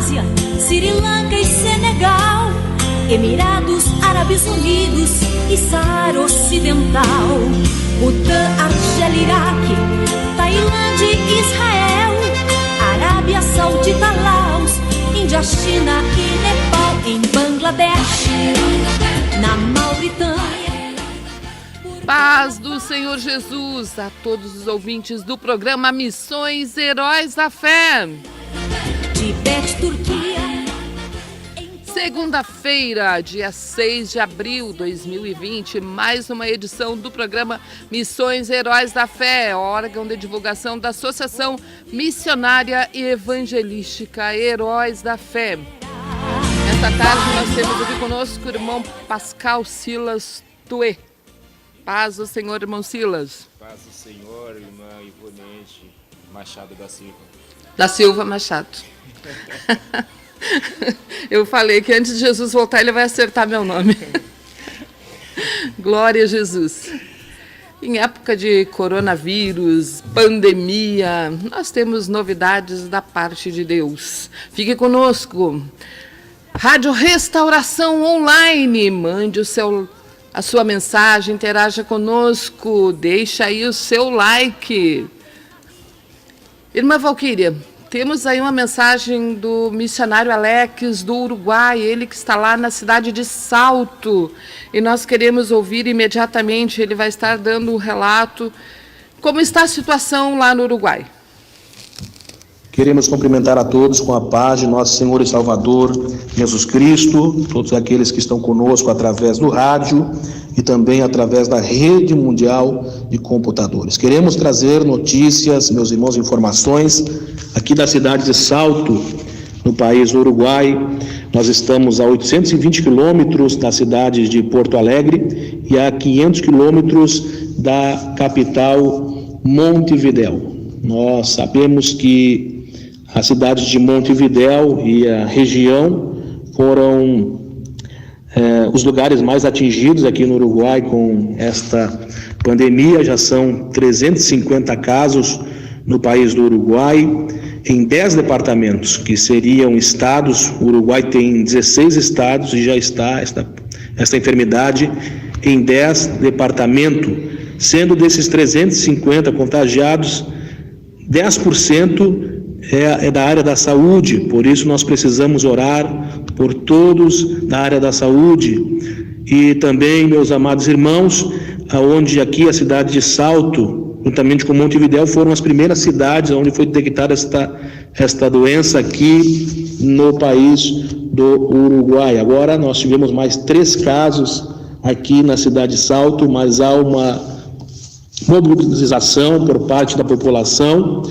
Malásia, Sri Lanka e Senegal, Emirados Árabes Unidos e Saara Ocidental, Butã, Argélia, Iraque, Tailândia e Israel, Arábia Saudita, Laos, Índia, China e Nepal, em Bangladesh, na Mauritânia. Paz do Senhor Jesus a todos os ouvintes do programa Missões Heróis da Fé. Tibete, Turquia. Segunda-feira, dia 6 de abril de 2020, mais uma edição do programa Missões Heróis da Fé, órgão de divulgação da Associação Missionária e Evangelística Heróis da Fé. Nesta tarde nós temos aqui conosco o irmão Pascal Silas Tuê. Paz do Senhor, irmão Silas. Paz do Senhor, irmã Ivonete Machado da Silva. Da Silva Machado. Eu falei que antes de Jesus voltar ele vai acertar meu nome. Glória a Jesus. Em época de coronavírus, pandemia, nós temos novidades da parte de Deus. Fique conosco. Rádio Restauração Online. Mande a sua mensagem, interaja conosco, deixa aí o seu like. Irmã Valquíria, temos aí uma mensagem do missionário Alex do Uruguai, ele que está lá na cidade de Salto, e nós queremos ouvir imediatamente, ele vai estar dando um relato, como está a situação lá no Uruguai. Queremos cumprimentar a todos com a paz de nosso Senhor e Salvador Jesus Cristo, todos aqueles que estão conosco através do rádio e também através da rede mundial de computadores. Queremos trazer notícias, meus irmãos, informações aqui da cidade de Salto, no país do Uruguai. Nós estamos a 820 quilômetros da cidade de Porto Alegre e a 500 quilômetros da capital Montevidéu. Nós sabemos que a cidade de Montevidéu e a região foram os lugares mais atingidos aqui no Uruguai com esta pandemia. Já são 350 casos no país do Uruguai, em 10 departamentos, que seriam estados. O Uruguai tem 16 estados e já está esta enfermidade em 10 departamentos, sendo desses 350 contagiados, 10% é da área da saúde. Por isso nós precisamos orar por todos da área da saúde. E também, meus amados irmãos, aonde aqui a cidade de Salto, juntamente com Montevidéu, foram as primeiras cidades onde foi detectada esta doença aqui no país do Uruguai. Agora nós tivemos mais 3 casos aqui na cidade de Salto, mas há uma mobilização por parte da população,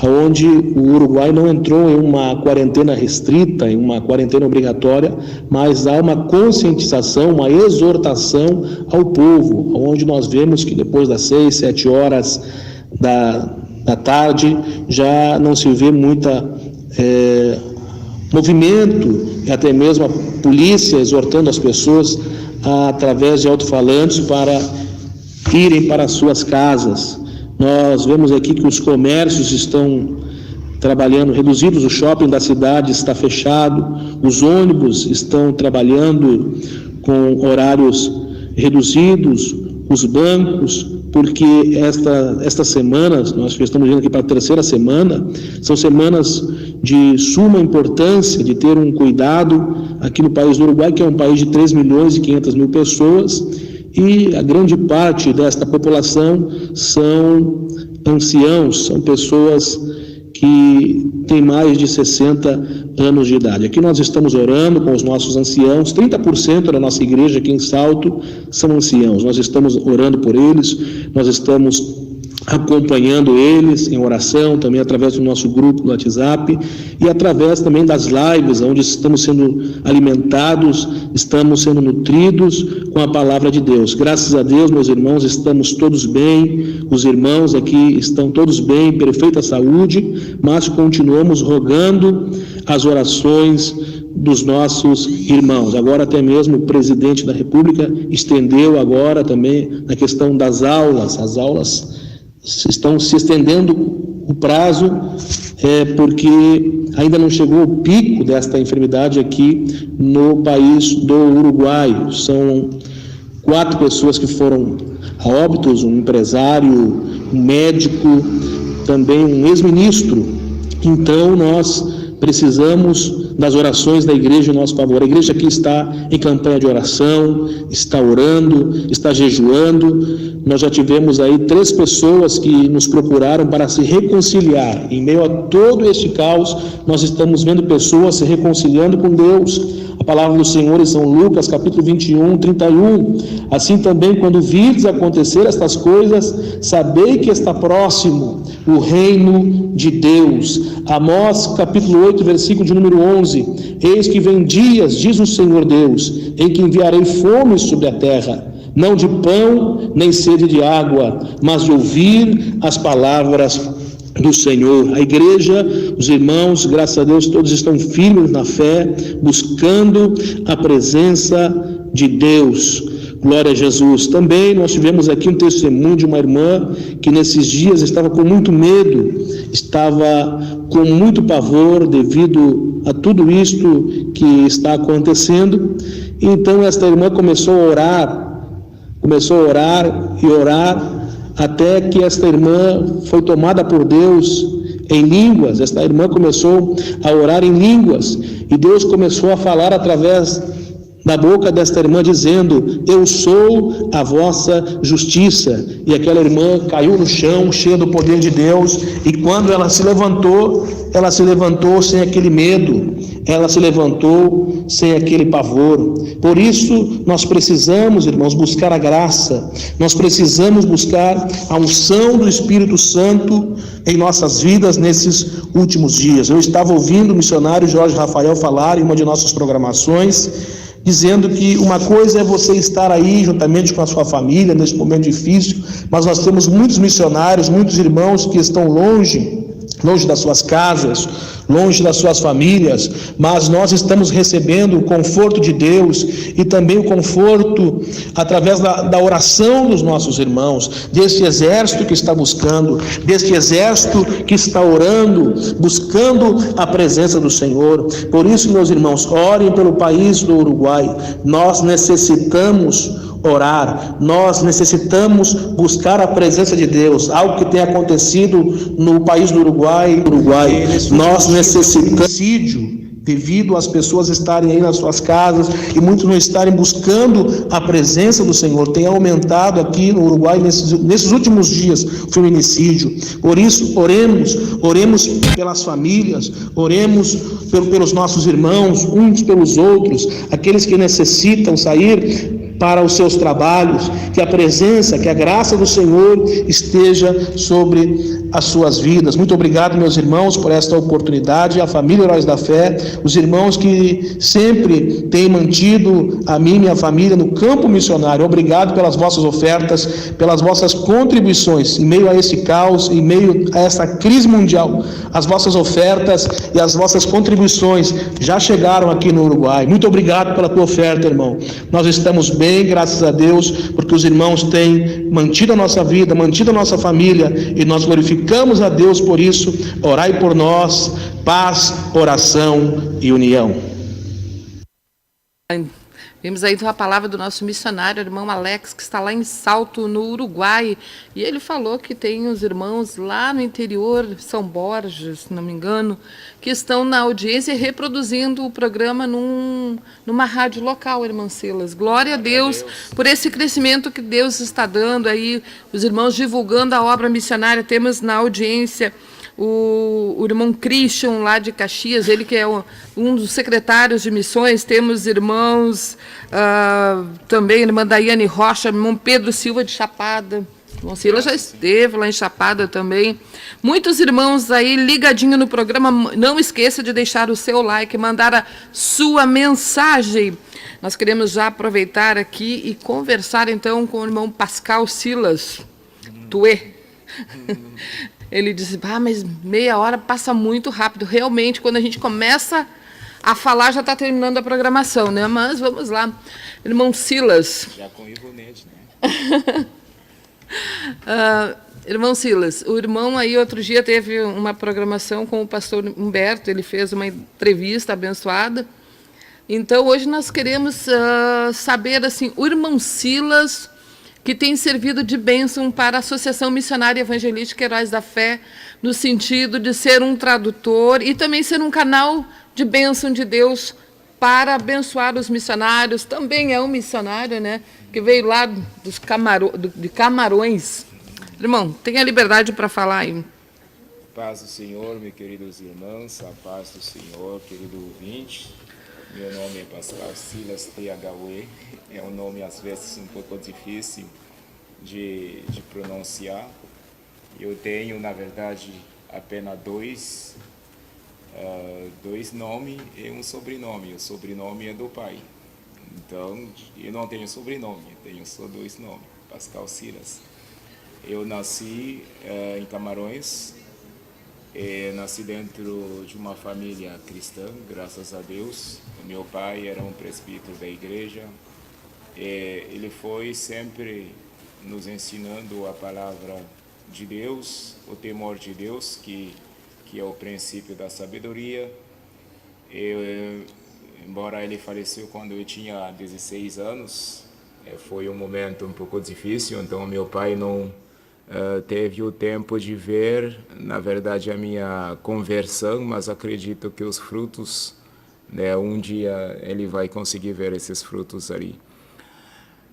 onde o Uruguai não entrou em uma quarentena restrita, em uma quarentena obrigatória, mas há uma conscientização, uma exortação ao povo, onde nós vemos que depois das 6, 7 horas da tarde já não se vê muita movimento, e até mesmo a polícia exortando as pessoas através de alto-falantes para irem para as suas casas. Nós vemos aqui que os comércios estão trabalhando reduzidos, o shopping da cidade está fechado, os ônibus estão trabalhando com horários reduzidos, os bancos, porque estas semanas, nós estamos indo aqui para a 3ª semana, são semanas de suma importância, de ter um cuidado aqui no país do Uruguai, que é um país de 3.500.000 pessoas, e a grande parte desta população são anciãos, são pessoas que têm mais de 60 anos de idade. Aqui nós estamos orando com os nossos anciãos, 30% da nossa igreja aqui em Salto são anciãos. Nós estamos orando por eles, nós estamos acompanhando eles em oração, também através do nosso grupo do WhatsApp e através também das lives, onde estamos sendo alimentados, estamos sendo nutridos com a palavra de Deus. Graças a Deus, meus irmãos, estamos todos bem, os irmãos aqui estão todos bem, em perfeita saúde, mas continuamos rogando as orações dos nossos irmãos. Agora até mesmo o presidente da República estendeu agora também na questão das aulas, as aulas estão se estendendo o prazo porque ainda não chegou o pico desta enfermidade aqui no país do Uruguai. São 4 pessoas que foram a óbitos, um empresário, um médico, também um ex-ministro. Então nós precisamos das orações da igreja em nosso favor. A igreja aqui está em campanha de oração, está orando, está jejuando. Nós já tivemos aí 3 pessoas que nos procuraram para se reconciliar. Em meio a todo este caos, nós estamos vendo pessoas se reconciliando com Deus. A palavra do Senhor em São Lucas, capítulo 21, 31. Assim também, quando virdes acontecer estas coisas, sabei que está próximo o reino de Deus. Amós, capítulo 8, versículo de número 11. Eis que vem dias, diz o Senhor Deus, em que enviarei fome sobre a terra, não de pão, nem sede de água, mas de ouvir as palavras do Senhor. A igreja, os irmãos, graças a Deus, todos estão firmes na fé, buscando a presença de Deus. Glória a Jesus. Também nós tivemos aqui um testemunho de uma irmã que nesses dias estava com muito medo, estava com muito pavor devido a tudo isto que está acontecendo. Então esta irmã começou a orar e orar, até que esta irmã foi tomada por Deus em línguas. Esta irmã começou a orar em línguas, e Deus começou a falar através da boca desta irmã, dizendo: eu sou a vossa justiça. E aquela irmã caiu no chão, cheia do poder de Deus, e quando ela se levantou sem aquele medo, ela se levantou sem aquele pavor. Por isso nós precisamos, irmãos, buscar a graça, nós precisamos buscar a unção do Espírito Santo em nossas vidas nesses últimos dias. Eu estava ouvindo o missionário Jorge Rafael falar em uma de nossas programações, dizendo que uma coisa é você estar aí juntamente com a sua família nesse momento difícil, mas nós temos muitos missionários, muitos irmãos que estão longe das suas casas, longe das suas famílias, mas nós estamos recebendo o conforto de Deus e também o conforto através da oração dos nossos irmãos, deste exército que está buscando, deste exército que está orando, buscando a presença do Senhor. Por isso, meus irmãos, orem pelo país do Uruguai. Nós necessitamos orar, nós necessitamos buscar a presença de Deus. Algo que tem acontecido no país do Uruguai, nós necessitamos suicídio, devido às pessoas estarem aí nas suas casas e muitos não estarem buscando a presença do Senhor. Tem aumentado aqui no Uruguai nesses últimos dias o feminicídio. Por isso, oremos pelas famílias, oremos pelos nossos irmãos, uns pelos outros, aqueles que necessitam sair para os seus trabalhos, que a presença, que a graça do Senhor esteja sobre as suas vidas. Muito obrigado, meus irmãos, por esta oportunidade, a família Heróis da Fé, os irmãos que sempre têm mantido a mim e minha família no campo missionário. Obrigado pelas vossas ofertas, pelas vossas contribuições em meio a esse caos, em meio a essa crise mundial. As vossas ofertas e as vossas contribuições já chegaram aqui no Uruguai. Muito obrigado pela tua oferta, irmão. Nós estamos bem, graças a Deus, porque os irmãos têm mantido a nossa vida, mantido a nossa família, e nós glorificamos a Deus por isso. Orai por nós, paz, oração e união. Vimos aí então a palavra do nosso missionário, irmão Alex, que está lá em Salto, no Uruguai, e ele falou que tem os irmãos lá no interior, São Borja, se não me engano, que estão na audiência reproduzindo o programa numa rádio local, irmão Silas. Glória a Deus por esse crescimento que Deus está dando aí, os irmãos divulgando a obra missionária. Temos na audiência o irmão Christian lá de Caxias, ele que é um dos secretários de missões. Temos irmãos também, irmã Daiane Rocha, irmão Pedro Silva de Chapada, irmão Silas já esteve lá em Chapada também. Muitos irmãos aí ligadinho no programa. Não esqueça de deixar o seu like, mandar a sua mensagem. Nós queremos já aproveitar aqui e conversar então com o irmão Pascal Silas Tuê. Ele disse: mas meia hora passa muito rápido. Realmente, quando a gente começa a falar, já está terminando a programação, né? Mas vamos lá. Irmão Silas. Já com Ivonete, né? Irmão Silas, o irmão aí outro dia teve uma programação com o pastor Humberto, ele fez uma entrevista abençoada. Então, hoje nós queremos saber, assim, o irmão Silas, que tem servido de bênção para a Associação Missionária Evangelística Heróis da Fé, no sentido de ser um tradutor e também ser um canal de bênção de Deus para abençoar os missionários. Também é um missionário, né, que veio lá de Camarões. Irmão, tenha liberdade para falar aí. Paz do Senhor, meus queridos irmãos, a paz do Senhor, querido ouvinte. Meu nome é Pascal Silas THUE, é um nome às vezes um pouco difícil de pronunciar. Eu tenho, na verdade, apenas dois nomes e um sobrenome. O sobrenome é do pai. Então, eu não tenho sobrenome, eu tenho só dois nomes, Pascal Silas. Eu nasci em Camarões. Nasci dentro de uma família cristã, graças a Deus. O meu pai era um presbítero da igreja. Ele foi sempre nos ensinando a palavra de Deus, o temor de Deus, que é o princípio da sabedoria. Embora ele faleceu quando eu tinha 16 anos, foi um momento um pouco difícil, então meu pai não teve o tempo de ver, na verdade, a minha conversão, mas acredito que os frutos, né, um dia ele vai conseguir ver esses frutos ali.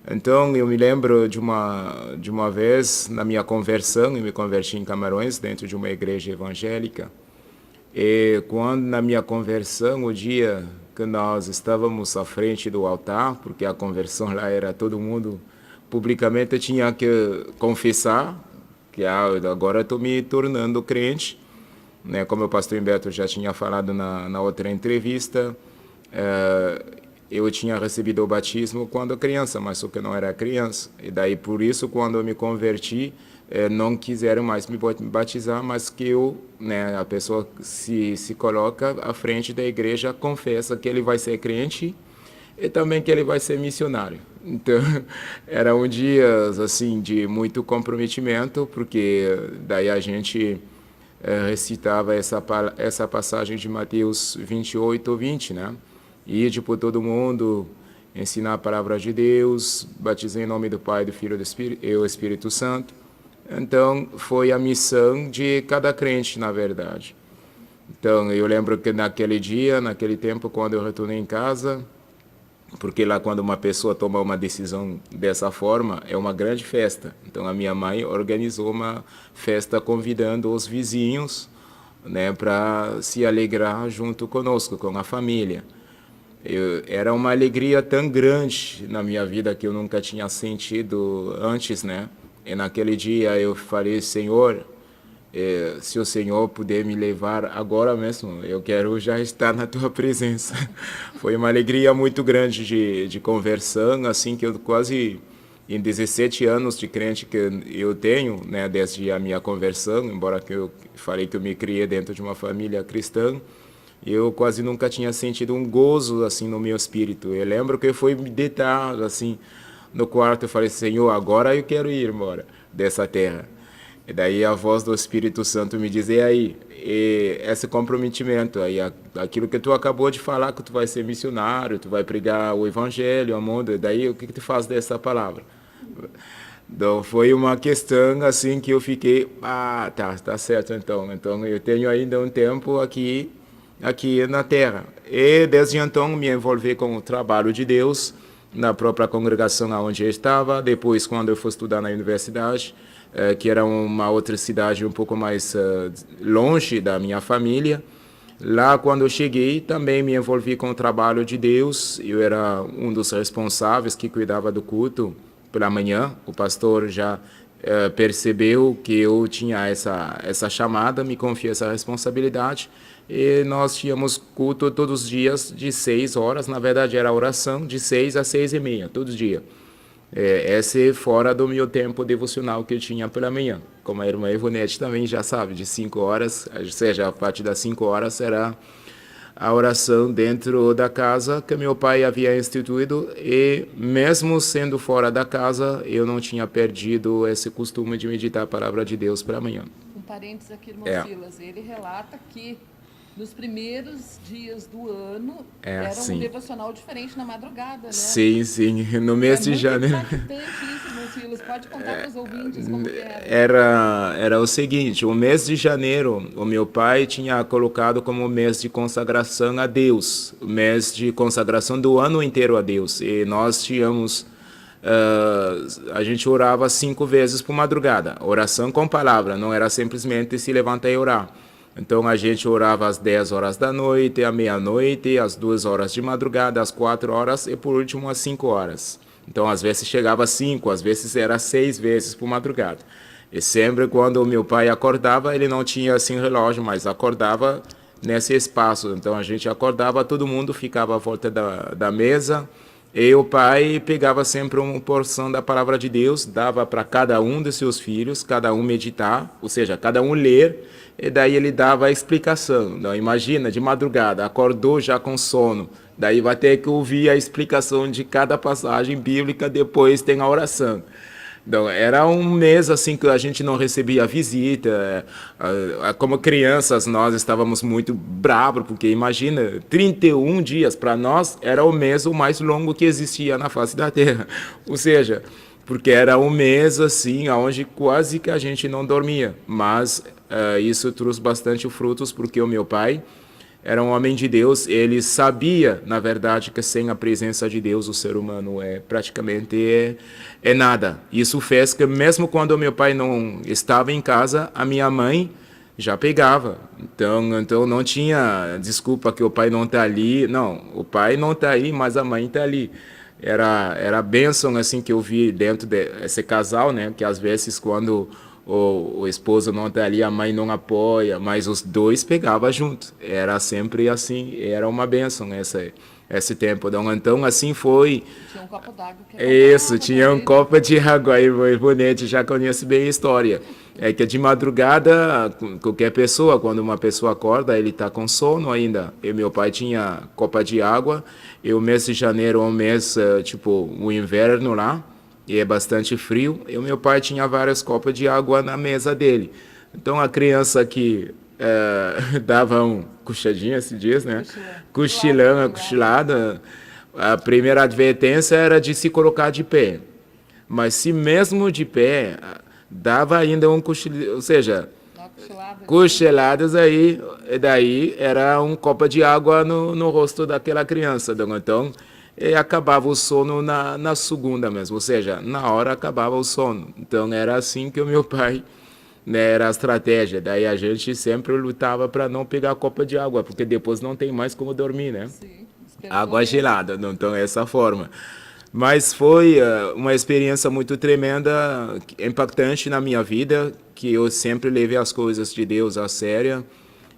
Então, eu me lembro de uma vez, na minha conversão, eu me converti em Camarões, dentro de uma igreja evangélica, e quando na minha conversão, o dia que nós estávamos à frente do altar, porque a conversão lá era todo mundo publicamente tinha que confessar que agora estou me tornando crente, né? Como o pastor Humberto já tinha falado na outra entrevista, eu tinha recebido o batismo quando criança, mas só que eu não era criança. E daí, por isso, quando eu me converti, não quiseram mais me batizar, mas que né, a pessoa se coloca à frente da igreja, confessa que ele vai ser crente e também que ele vai ser missionário. Então, era um dia assim, de muito comprometimento, porque daí a gente recitava essa passagem de Mateus 28, 20, né? Ir por todo mundo, ensinar a palavra de Deus, batizar em nome do Pai, do Filho e do Espírito Santo. Então, foi a missão de cada crente, na verdade. Então, eu lembro que naquele dia, naquele tempo, quando eu retornei em casa, porque lá quando uma pessoa toma uma decisão dessa forma, é uma grande festa. Então, a minha mãe organizou uma festa convidando os vizinhos, né, para se alegrar junto conosco, com a família. Era uma alegria tão grande na minha vida que eu nunca tinha sentido antes, né? E naquele dia eu falei, Senhor, se o Senhor puder me levar agora mesmo, eu quero já estar na tua presença. Foi uma alegria muito grande de conversão, assim que eu quase, em 17 anos de crente que eu tenho, né, desde a minha conversão, embora que eu falei que eu me criei dentro de uma família cristã, eu quase nunca tinha sentido um gozo assim no meu espírito. Eu lembro que eu fui me deitar assim no quarto, eu falei, Senhor, agora eu quero ir embora dessa terra. E daí a voz do Espírito Santo me diz, e aí, esse comprometimento, aí, aquilo que tu acabou de falar, que tu vai ser missionário, tu vai pregar o evangelho, o mundo, e daí o que tu faz dessa palavra? Então foi uma questão assim que eu fiquei, tá certo então eu tenho ainda um tempo aqui na terra. E desde então me envolvi com o trabalho de Deus na própria congregação onde eu estava. Depois, quando eu fui estudar na universidade, que era uma outra cidade um pouco mais longe da minha família, lá quando eu cheguei também me envolvi com o trabalho de Deus. Eu era um dos responsáveis que cuidava do culto pela manhã. O pastor já percebeu que eu tinha essa chamada, me confiou essa responsabilidade. E nós tínhamos culto todos os dias de 6 horas, na verdade era oração de 6 a 6:30, todos os dias. Esse fora do meu tempo devocional que eu tinha pela manhã. Como a irmã Ivonete também já sabe, de 5 horas, ou seja, a partir das 5 horas era a oração dentro da casa que meu pai havia instituído, e mesmo sendo fora da casa, eu não tinha perdido esse costume de meditar a palavra de Deus para amanhã. Um parênteses aqui, irmão Silas, ele relata que nos primeiros dias do ano era sim. um devocional diferente na madrugada, né? Sim, no mês de janeiro. É muito impactante isso, irmão Silas. Pode contar para os ouvintes como que era. Era o seguinte, o mês de janeiro, o meu pai tinha colocado como mês de consagração a Deus, o mês de consagração do ano inteiro a Deus. E nós tínhamos, a gente orava 5 vezes por madrugada, oração com palavra, não era simplesmente se levantar e orar. Então a gente orava às 10 horas da noite, à meia-noite, às 2 horas de madrugada, às 4 horas e por último às 5 horas. Então às vezes chegava a 5, às vezes era 6 vezes por madrugada. E sempre quando o meu pai acordava, ele não tinha assim relógio, mas acordava nesse espaço. Então a gente acordava, todo mundo ficava à volta da mesa, e o pai pegava sempre uma porção da palavra de Deus, dava para cada um dos seus filhos, cada um meditar, ou seja, cada um ler, e daí ele dava a explicação. Então, imagina, de madrugada, acordou já com sono, daí vai ter que ouvir a explicação de cada passagem bíblica, depois tem a oração. Então, era um mês assim que a gente não recebia visita. Como crianças, nós estávamos muito bravos, porque imagina, 31 dias para nós era o mês o mais longo que existia na face da Terra. Ou seja, porque era um mês assim, onde quase que a gente não dormia. Mas isso trouxe bastante frutos, porque o meu pai era um homem de Deus, ele sabia, na verdade, que sem a presença de Deus o ser humano praticamente nada. Isso fez que mesmo quando o meu pai não estava em casa, a minha mãe já pegava. Então não tinha desculpa que o pai não está ali. Não, o pai não está aí, mas a mãe está ali. Era a bênção assim, que eu vi dentro desse casal, né? Que às vezes quando o esposo não está ali, a mãe não apoia, mas os dois pegavam junto. Era sempre assim, era uma bênção esse tempo. Então assim foi. Tinha um copo d'água. Isso, tinha um copo de água aí, o Bonete já conhece bem a história. É que de madrugada, qualquer pessoa, quando uma pessoa acorda, ele está com sono ainda. E meu pai tinha copa de água, e o mês de janeiro é um mês, tipo, o inverno lá, e é bastante frio, e o meu pai tinha várias copas de água na mesa dele. Então a criança que dava um cochadinha, se diz, né? Cochilada. A primeira advertência era de se colocar de pé. Mas se mesmo de pé, dava ainda um cochilo, ou seja, cochiladas aí, e daí era um copo de água no rosto daquela criança. Então, e acabava o sono na segunda mesmo, ou seja, na hora acabava o sono. Então era assim que o meu pai, né, era a estratégia. Daí a gente sempre lutava para não pegar a copa de água, porque depois não tem mais como dormir, né? Sim, água gelada, então essa forma. Mas foi uma experiência muito tremenda, impactante na minha vida, que eu sempre levei as coisas de Deus a sério.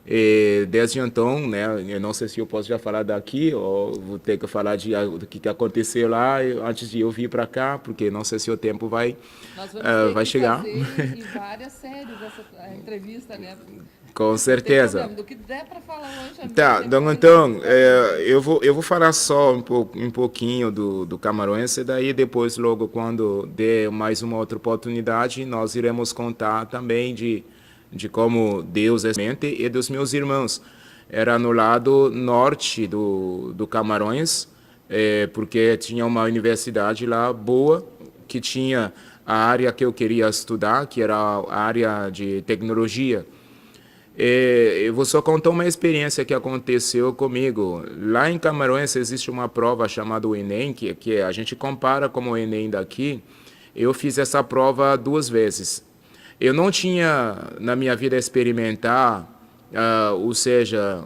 E desde então, né, eu não sei se eu posso já falar daqui ou vou ter que falar do que aconteceu lá antes de eu vir para cá, porque não sei se o tempo vai chegar. Fazer em várias séries essa entrevista, né? Com certeza. Do que der para falar hoje. Tá, então eu vou falar só um pouquinho do Camarões, e daí depois, logo quando der mais uma outra oportunidade, nós iremos contar também de como Deus é mente e dos meus irmãos. Era no lado norte do Camarões, porque tinha uma universidade lá boa, que tinha a área que eu queria estudar, que era a área de tecnologia. Eu vou só contar uma experiência que aconteceu comigo. Lá em Camarões existe uma prova chamada o Enem, que a gente compara com o Enem daqui. Eu fiz essa prova 2 vezes. Eu não tinha na minha vida experimentar, ou seja,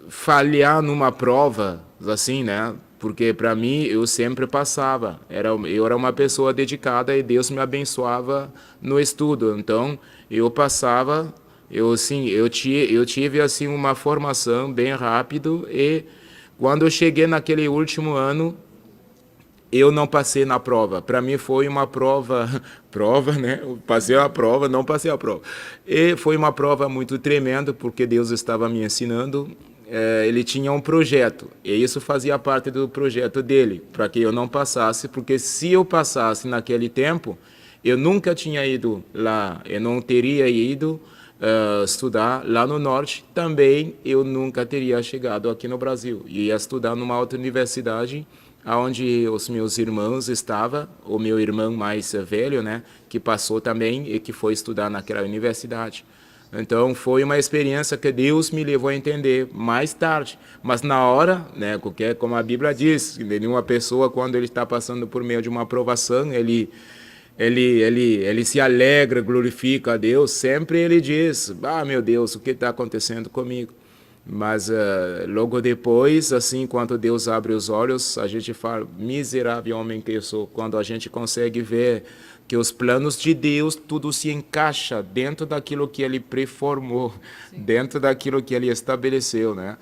falhar numa prova, assim, né? Porque para mim eu sempre passava. Eu era uma pessoa dedicada e Deus me abençoava no estudo. Então eu passava, eu tive assim uma formação bem rápido, e quando eu cheguei naquele último ano, eu não passei na prova. Para mim foi uma prova, né? Eu passei a prova, não passei a prova. E foi uma prova muito tremenda, porque Deus estava me ensinando. Ele tinha um projeto, e isso fazia parte do projeto dele, para que eu não passasse, porque se eu passasse naquele tempo, eu nunca tinha ido lá, eu não teria ido estudar lá no norte, também eu nunca teria chegado aqui no Brasil. Ia estudar numa outra universidade, onde os meus irmãos estavam, o meu irmão mais velho, né, que passou também e que foi estudar naquela universidade. Então foi uma experiência que Deus me levou a entender mais tarde, mas na hora, né, porque como a Bíblia diz, nenhuma pessoa quando ele está passando por meio de uma aprovação, ele se alegra, glorifica a Deus, sempre ele diz, meu Deus, o que está acontecendo comigo? Mas logo depois, assim, quando Deus abre os olhos, a gente fala, miserável homem que eu sou, quando a gente consegue ver que os planos de Deus, tudo se encaixa dentro daquilo que Ele preformou, dentro daquilo que Ele estabeleceu, né?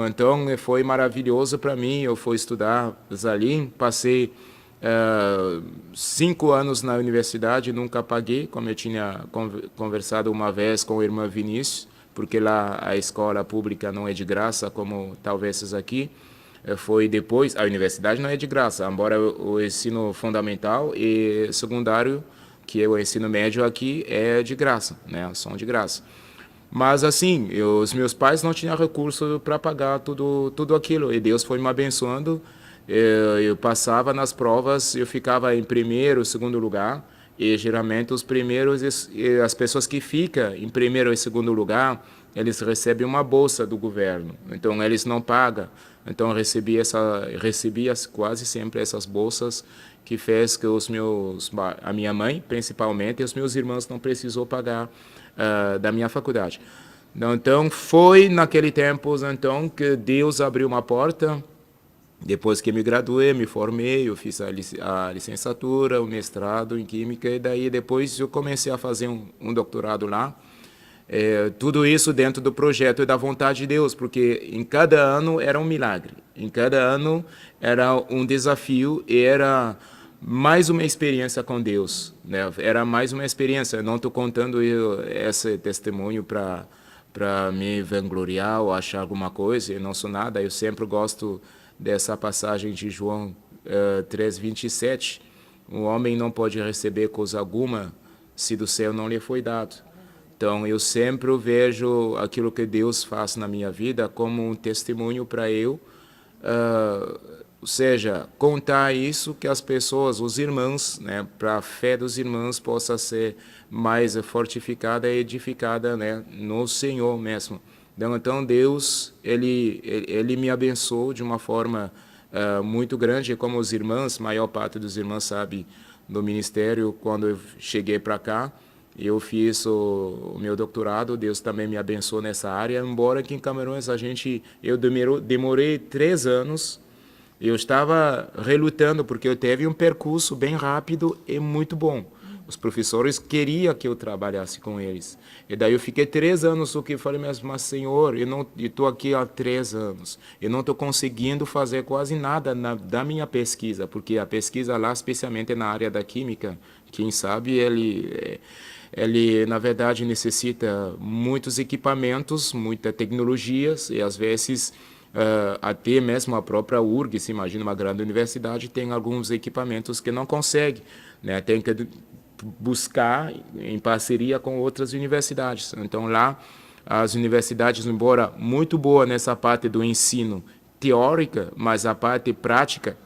Então foi maravilhoso para mim, eu fui estudar Zalim, passei 5 anos na universidade, nunca paguei, como eu tinha conversado uma vez com a irmã Vinícius, porque lá a escola pública não é de graça, como talvez essas aqui. Foi depois, a universidade não é de graça, embora o ensino fundamental e secundário, que é o ensino médio aqui, é de graça, né? São de graça. Mas assim, os meus pais não tinham recurso para pagar tudo aquilo, e Deus foi me abençoando. Eu passava nas provas, eu ficava em primeiro, segundo lugar, e geralmente os primeiros, as pessoas que ficam em primeiro e segundo lugar, eles recebem uma bolsa do governo, então eles não pagam. Então eu recebia quase sempre essas bolsas, que fez que a minha mãe, principalmente, e os meus irmãos não precisou pagar da minha faculdade. Então foi naquele tempo então que Deus abriu uma porta. Depois que me graduei, me formei, eu fiz a licenciatura, o mestrado em Química, e daí depois eu comecei a fazer um doutorado lá. Tudo isso dentro do projeto e da vontade de Deus, porque em cada ano era um milagre, em cada ano era um desafio e era mais uma experiência com Deus, né? Era mais uma experiência. Eu não estou contando esse testemunho para me vangloriar ou achar alguma coisa, eu não sou nada, eu sempre gosto dessa passagem de João 3:27, o homem não pode receber coisa alguma se do céu não lhe foi dado. Então eu sempre vejo aquilo que Deus faz na minha vida como um testemunho para eu, ou seja, contar isso que as pessoas, os irmãos, né, para a fé dos irmãos possa ser mais fortificada e edificada, né, no Senhor mesmo. Então Deus, ele me abençoou de uma forma muito grande, como os irmãos, a maior parte dos irmãos sabe do ministério. Quando eu cheguei para cá, eu fiz o meu doutorado, Deus também me abençoou nessa área, embora aqui em Camarões eu demorei 3 anos, eu estava relutando, porque eu teve um percurso bem rápido e muito bom. Os professores queriam que eu trabalhasse com eles. E daí eu fiquei 3 anos, o que eu falei, mas Senhor, eu estou aqui há 3 anos. Eu não estou conseguindo fazer quase nada da minha pesquisa, porque a pesquisa lá, especialmente na área da química, quem sabe, ele na verdade necessita muitos equipamentos, muitas tecnologias, e às vezes até mesmo a própria URG, se imagina uma grande universidade, tem alguns equipamentos que não consegue, né? Tem que buscar em parceria com outras universidades. Então lá as universidades, embora muito boa nessa parte do ensino teórica, mas a parte prática,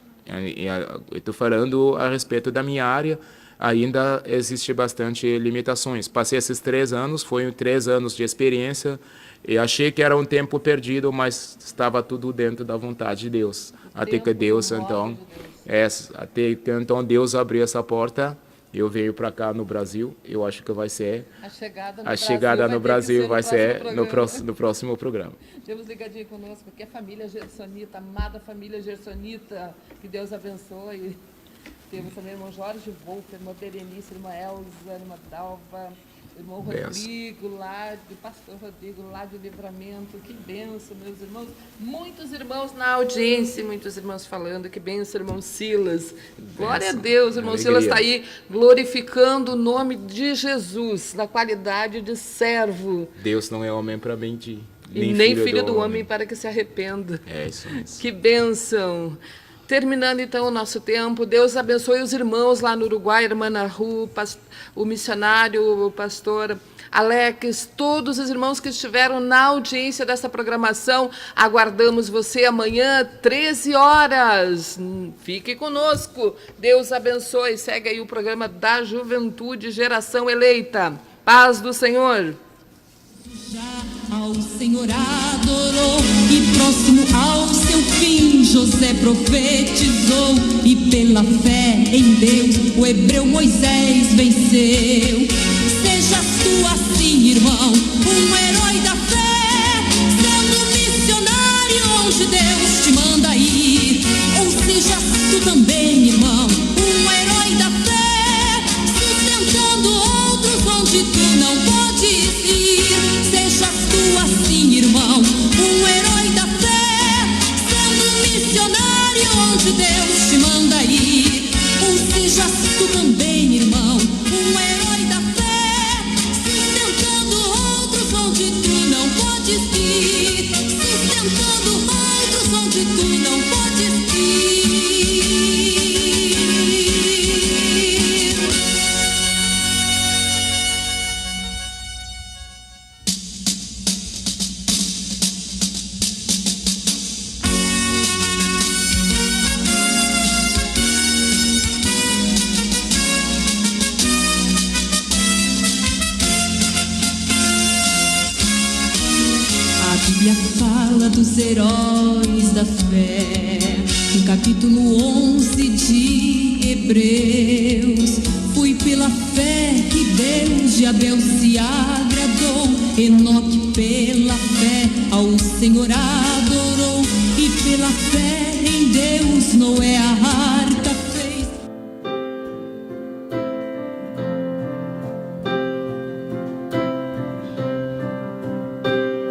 eu estou falando a respeito da minha área, ainda existe bastante limitações. Passei esses 3 anos, foi 3 anos de experiência, e achei que era um tempo perdido, mas estava tudo dentro da vontade de Deus. Até que Deus, então, Deus abriu essa porta. Eu venho para cá no Brasil, eu acho que vai ser a chegada no Brasil vai ser no próximo programa. Temos ligadinho conosco aqui a família Gersonita, amada família Gersonita, que Deus abençoe. Temos também o irmão Jorge Wolff, a irmã Berenice, a irmã Elza, a irmã Dalva, Irmão Rodrigo, lá de Pastor Rodrigo, lá de Livramento, que benção, meus irmãos. Muitos irmãos na audiência, muitos irmãos falando, que benção, irmão Silas. Glória a Deus, irmão Silas está aí glorificando o nome de Jesus, na qualidade de servo. Deus não é homem para mentir. E nem filho do homem para que se arrependa. É isso mesmo. Que bênção. Terminando então o nosso tempo, Deus abençoe os irmãos lá no Uruguai, a irmã Naru, o missionário, o pastor Alex, todos os irmãos que estiveram na audiência dessa programação. Aguardamos você amanhã, 13 horas. Fique conosco. Deus abençoe. Segue aí o programa da Juventude Geração Eleita. Paz do Senhor. Ao Senhor adorou e próximo ao seu fim José profetizou e pela fé em Deus o hebreu Moisés venceu. Sejas tu assim, irmão, um herói da fé, sendo missionário onde Deus te manda ir. Ou sejas tu também, irmão, um herói da fé, sustentando outros onde tu não podes ir. Sejas tu assim, irmão, um herói da fé, sendo missionário onde Deus te manda ir. Ou sejas tu também, irmão, um herói da fé, sustentando outros onde tu não podes ir. Sustentando outros onde tu não podes ir. A Bíblia fala dos heróis da fé, no capítulo 11 de Hebreus. Foi pela fé que Deus de Abel se agradou, Enoque pela fé ao Senhor adorou, e pela fé em Deus Noé a arca